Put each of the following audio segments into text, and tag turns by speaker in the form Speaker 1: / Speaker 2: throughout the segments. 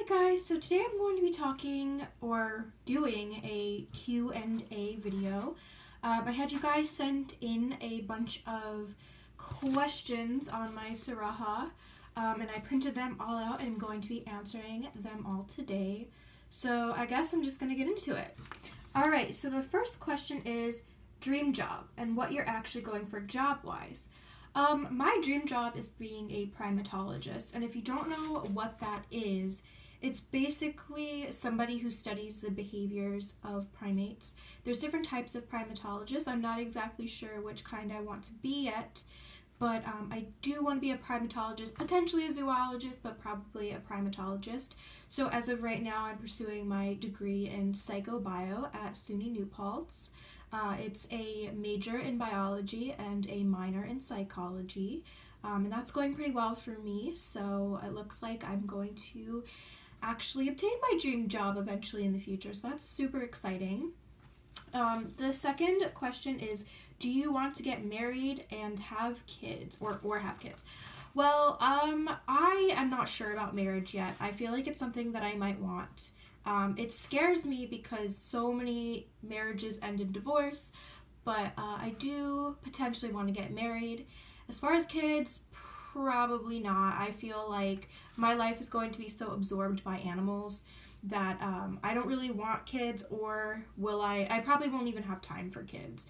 Speaker 1: guys, so today I'm going to be talking or doing a Q&A video. I had you guys send in a bunch of questions on my Saraha, and I printed them all out and I'm going to be answering them all today. So I guess I'm just going to get into it. Alright, so the first question is dream job and what you're actually going for job-wise. My dream job is being a primatologist, and if you don't know what that is, it's basically somebody who studies the behaviors of primates. There's different types of primatologists. I'm not exactly sure which kind I want to be yet, but I do want to be a primatologist, potentially a zoologist, but probably a primatologist. So as of right now, I'm pursuing my degree in psychobio at SUNY New Paltz. It's a major in biology and a minor in psychology, and that's going pretty well for me, so it looks like I'm going to actually obtain my dream job eventually in the future, so that's super exciting. The second question is, do you want to get married and have kids, or have kids? Well, I am not sure about marriage yet. I feel like it's something that I might want. It scares me because so many marriages end in divorce, but I do potentially want to get married. As far as kids, probably not. I feel like my life is going to be so absorbed by animals that I don't really want kids, or will I? I probably won't even have time for kids.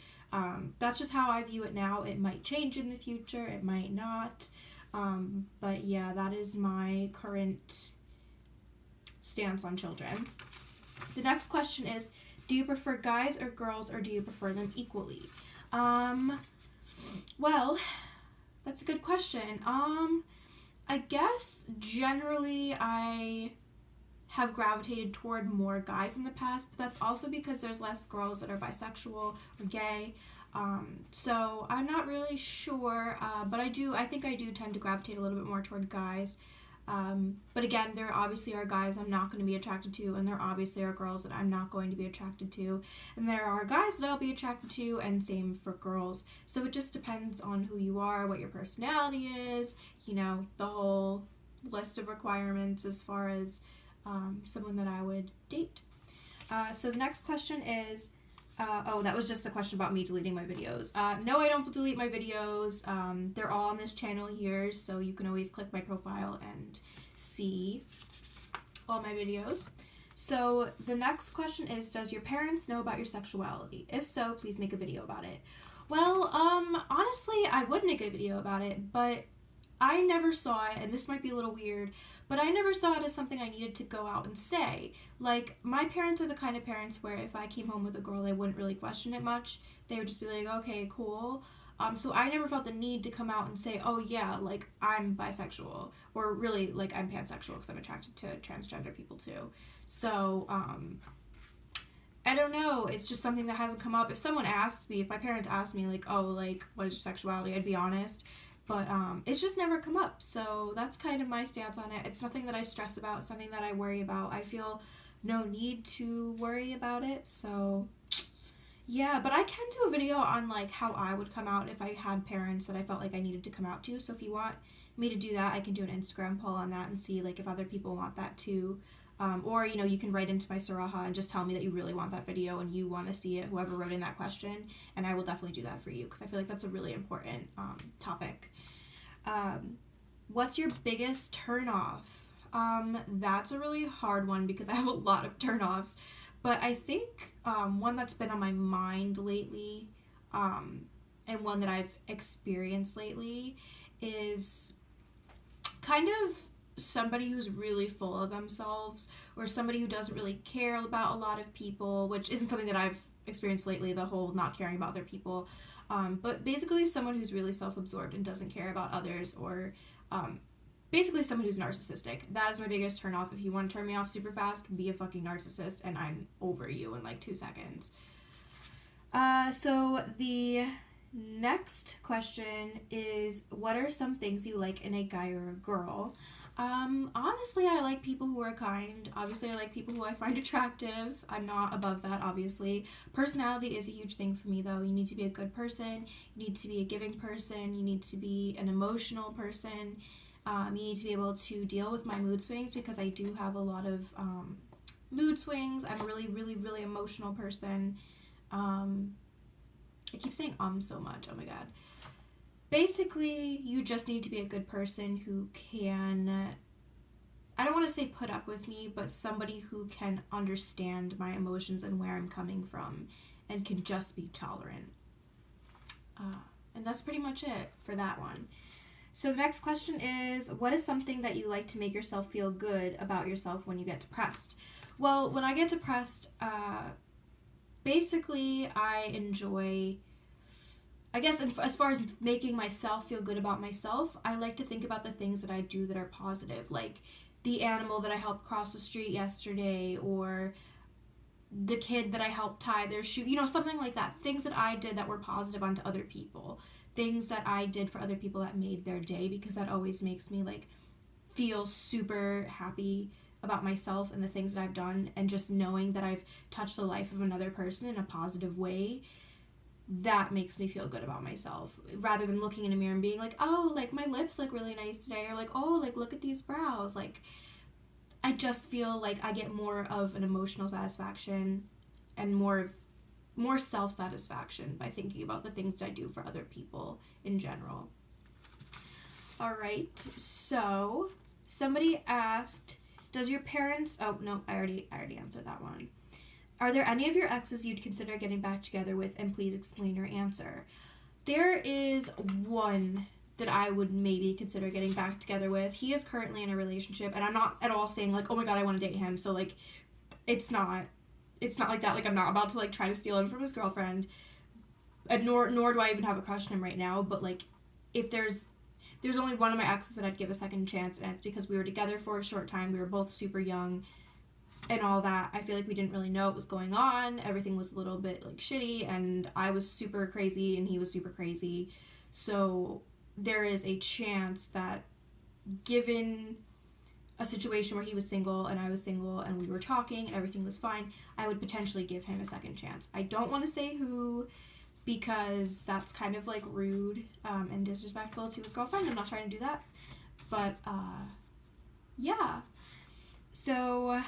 Speaker 1: That's just how I view it now. It might change in the future, it might not. But yeah, that is my current stance on children. The next question is, do you prefer guys or girls, or do you prefer them equally? Well, that's a good question. I guess generally I have gravitated toward more guys in the past, but that's also because there's less girls that are bisexual or gay. So I'm not really sure, but I think I do tend to gravitate a little bit more toward guys. But again, there obviously are guys I'm not going to be attracted to, and there obviously are girls that I'm not going to be attracted to, and there are guys that I'll be attracted to, and same for girls. So it just depends on who you are, what your personality is, the whole list of requirements as far as someone that I would date. So the next question is, that was just a question about me deleting my videos. No, I don't delete my videos. They're all on this channel here, so you can always click my profile and see all my videos. So the next question is, does your parents know about your sexuality? If so, please make a video about it. Well, honestly, I would make a video about it, but I never saw it, and this might be a little weird, but I never saw it as something I needed to go out and say. Like, my parents are the kind of parents where if I came home with a girl, they wouldn't really question it much. They would just be like, okay, cool. So I never felt the need to come out and say, oh yeah, like, I'm bisexual, or really, like, I'm pansexual because I'm attracted to transgender people too. So, I don't know, it's just something that hasn't come up. If someone asks me, if my parents asked me, like, oh, like, what is your sexuality, I'd be honest. But it's just never come up, so that's kind of my stance on it. It's nothing that I stress about, something that I worry about. I feel no need to worry about it, so yeah. But I can do a video on like how I would come out if I had parents that I felt like I needed to come out to. So if you want me to do that, I can do an Instagram poll on that and see like if other people want that too. Or, you can write into my Saraha and just tell me that you really want that video and you want to see it, whoever wrote in that question, and I will definitely do that for you because I feel like that's a really important topic. What's your biggest turnoff? That's a really hard one because I have a lot of turnoffs, but I think one that's been on my mind lately, and one that I've experienced lately, is kind of somebody who's really full of themselves, or somebody who doesn't really care about a lot of people, which isn't something that I've experienced lately, the whole not caring about other people, but basically someone who's really self-absorbed and doesn't care about others, or basically someone who's narcissistic. That is my biggest turn off. If you want to turn me off super fast, be a fucking narcissist and I'm over you in like 2 seconds. So the next question is, what are some things you like in a guy or a girl? Honestly, I like people who are kind. Obviously, I like people who I find attractive. I'm not above that, obviously. Personality is a huge thing for me, though. You need to be a good person. You need to be a giving person. You need to be an emotional person. You need to be able to deal with my mood swings because I do have a lot of mood swings. I'm a really, really, really emotional person. I keep saying so much. Oh my god. Basically, you just need to be a good person who can, I don't want to say put up with me, but somebody who can understand my emotions and where I'm coming from and can just be tolerant. And that's pretty much it for that one. So the next question is, what is something that you like to make yourself feel good about yourself when you get depressed? Well, when I get depressed, basically I enjoy, I guess as far as making myself feel good about myself, I like to think about the things that I do that are positive, like the animal that I helped cross the street yesterday, or the kid that I helped tie their shoe, something like that. Things that I did that were positive onto other people. Things that I did for other people that made their day, because that always makes me feel super happy about myself and the things that I've done, and just knowing that I've touched the life of another person in a positive way, that makes me feel good about myself, rather than looking in a mirror and being like, oh, my lips look really nice today, or oh, look at these brows. I just feel like I get more of an emotional satisfaction and more self-satisfaction by thinking about the things I do for other people in general. All right, so somebody asked, does your parents, oh no, I already answered that one. Are there any of your exes you'd consider getting back together with, and please explain your answer? There is one that I would maybe consider getting back together with. He is currently in a relationship, and I'm not at all saying oh my god, I want to date him. So it's not like that. I'm not about to try to steal him from his girlfriend, and nor do I even have a crush on him right now. But if there's only one of my exes that I'd give a second chance, and it's because we were together for a short time. We were both super young and all that. I feel like we didn't really know what was going on. Everything was a little bit shitty, and I was super crazy and he was super crazy. So there is a chance that, given a situation where he was single and I was single and we were talking and everything was fine, I would potentially give him a second chance. I don't want to say who, because that's kind of rude and disrespectful to his girlfriend. I'm not trying to do that. But yeah. So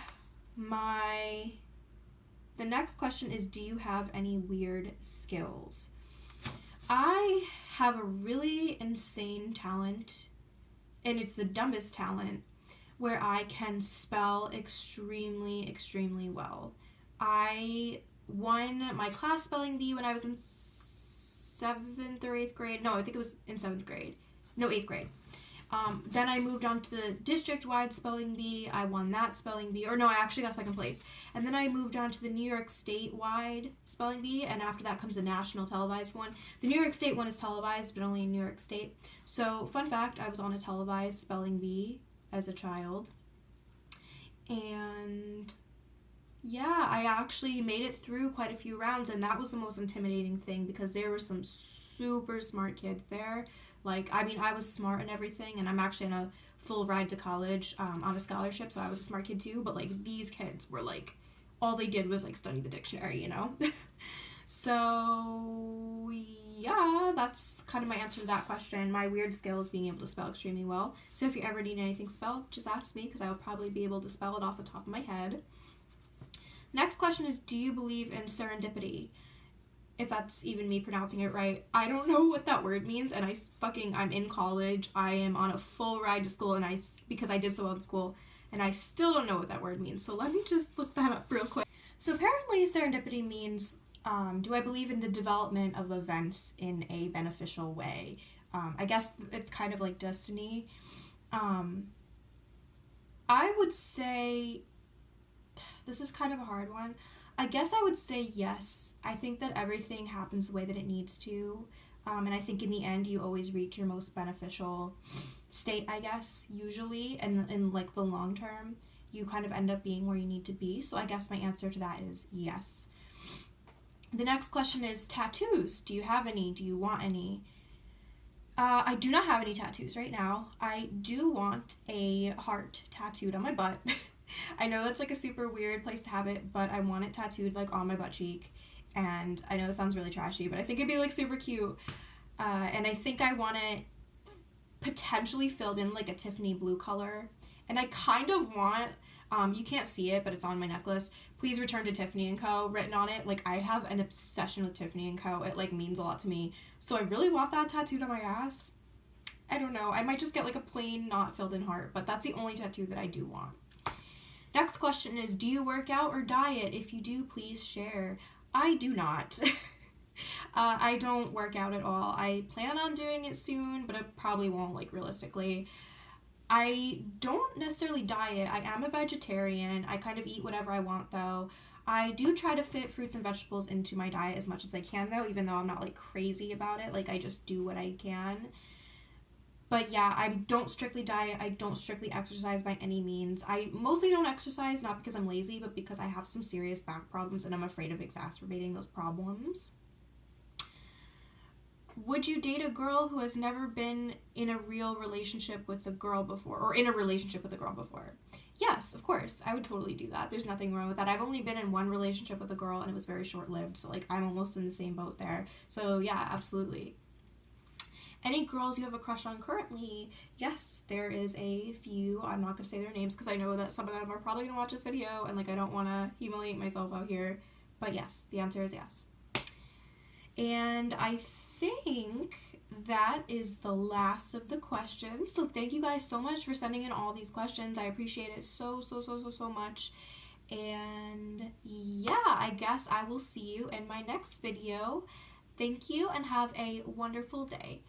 Speaker 1: the next question is, do you have any weird skills? I have a really insane talent, and it's the dumbest talent, where I can spell extremely, extremely well. I won my class spelling bee when I was in 7th or 8th grade. No, I think it was in 7th grade. No, 8th grade. Then I moved on to the district-wide spelling bee. I won that spelling bee. Or no, I actually got second place. And then I moved on to the New York State-wide spelling bee, and after that comes the national televised one. The New York State one is televised, but only in New York State. So, fun fact, I was on a televised spelling bee as a child. And yeah, I actually made it through quite a few rounds, and that was the most intimidating thing, because there were some super smart kids there. I was smart and everything, and I'm actually in a full ride to college on a scholarship, so I was a smart kid too, but these kids were all they did was study the dictionary, So yeah, that's kind of my answer to that question. My weird skill is being able to spell extremely well. So if you ever need anything spelled, just ask me, because I will probably be able to spell it off the top of my head. Next question is, do you believe in serendipity? If that's even me pronouncing it right. I don't know what that word means, and I'm in college. I am on a full ride to school, and because I did so well in school, and I still don't know what that word means. So let me just look that up real quick. So apparently serendipity means, do I believe in the development of events in a beneficial way? I guess it's kind of like destiny. I would say, this is kind of a hard one. I guess I would say yes. I think that everything happens the way that it needs to. And I think in the end, you always reach your most beneficial state, I guess, usually. And in the long term, you kind of end up being where you need to be. So I guess my answer to that is yes. The next question is tattoos. Do you have any? Do you want any? I do not have any tattoos right now. I do want a heart tattooed on my butt. I know that's a super weird place to have it, but I want it tattooed on my butt cheek, and I know it sounds really trashy, but I think it'd be super cute, and I think I want it potentially filled in like a Tiffany blue color. And I kind of want, you can't see it, but it's on my necklace. Please return to Tiffany & Co. written on it. Like, I have an obsession with Tiffany & Co. It, like, means a lot to me. So I really want that tattooed on my ass. I don't know. I might just get, like, a plain, not filled in heart. But that's the only tattoo that I do want. Next question is, do you work out or diet? If you do, please share. I do not. I don't work out at all. I plan on doing it soon, but I probably won't, like, realistically. I don't necessarily diet. I am a vegetarian. I kind of eat whatever I want, though. I do try to fit fruits and vegetables into my diet as much as I can, though, even though I'm not, like, crazy about it. Like, I just do what I can. But yeah, I don't strictly diet. I don't strictly exercise by any means. I mostly don't exercise, not because I'm lazy, but because I have some serious back problems and I'm afraid of exacerbating those problems. Would you date a girl who has never been in a real relationship with a girl before, or in a relationship with a girl before? Yes, of course. I would totally do that. There's nothing wrong with that. I've only been in one relationship with a girl and it was very short-lived, so like I'm almost in the same boat there. So yeah, absolutely. Any girls you have a crush on currently? Yes, there is a few. I'm not going to say their names because I know that some of them are probably going to watch this video and like I don't want to humiliate myself out here. But yes, the answer is yes. And I think that is the last of the questions. So thank you guys so much for sending in all these questions. I appreciate it so much. And yeah, I guess I will see you in my next video. Thank you and have a wonderful day.